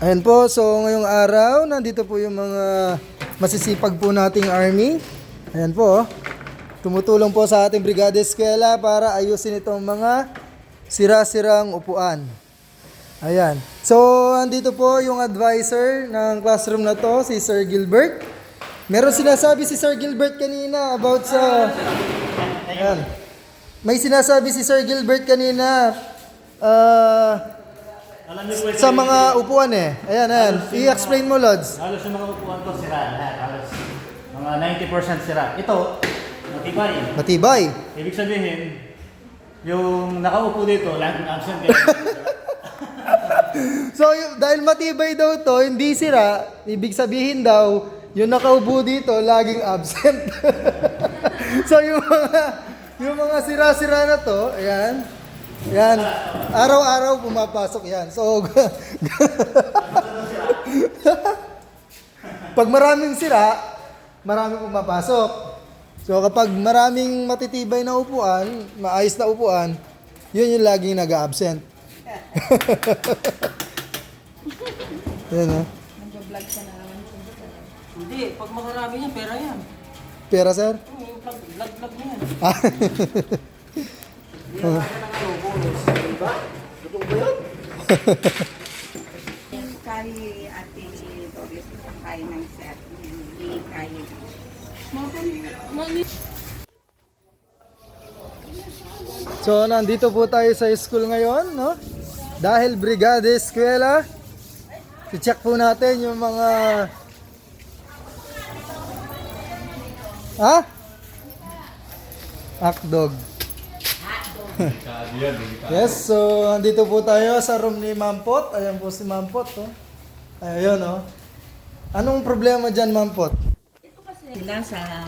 Ayan po, so ngayong araw, nandito po yung mga masisipag po nating army. Ayan po, tumutulong po sa ating Brigada Eskwela para ayusin itong mga sira-sirang upuan. Ayan. So, andito po yung advisor ng classroom na to, si Sir Gilbert. Meron sinasabi si Sir Gilbert kanina about sa... Ayan. May sinasabi si Sir Gilbert kanina sa mga upuan eh. Ayan. I-explain mo, Lods. Halos yung mga upuan ko sira lahat. Halos mga 90% sira. Ito, matibay. Matibay. Ibig sabihin, yung nakaupo dito, laging absent kayo. So, dahil matibay daw to, hindi sira, ibig sabihin daw, yung nakaupo dito, laging absent. So, yung mga sira-sira na to, ayan, yan, araw-araw pumapasok yan. So, pag maraming sira, maraming pumapasok. So, kapag maraming matitibay na upuan, maayos na upuan, yun yung laging nag-absent. Yan ha. Nag-vlog ka na naman. Hindi, pag makarami yan, pera yan. Pera, sir? Yung vlog na yan. Ah. Hindi na kaya ng ano, bonus. Diba? Totoo ba yun? Kali ate Doris kaya ng set. Hindi kaya. So, nandito po tayo sa school ngayon, no? Dahil Brigada Eskwela, i-check po natin yung mga... Ha? Hotdog. Yes, so nandito po tayo sa room ni Mampot. Ayan po si Mampot, oh. Ayun, oh. Anong problema dyan, Mampot? Sila sa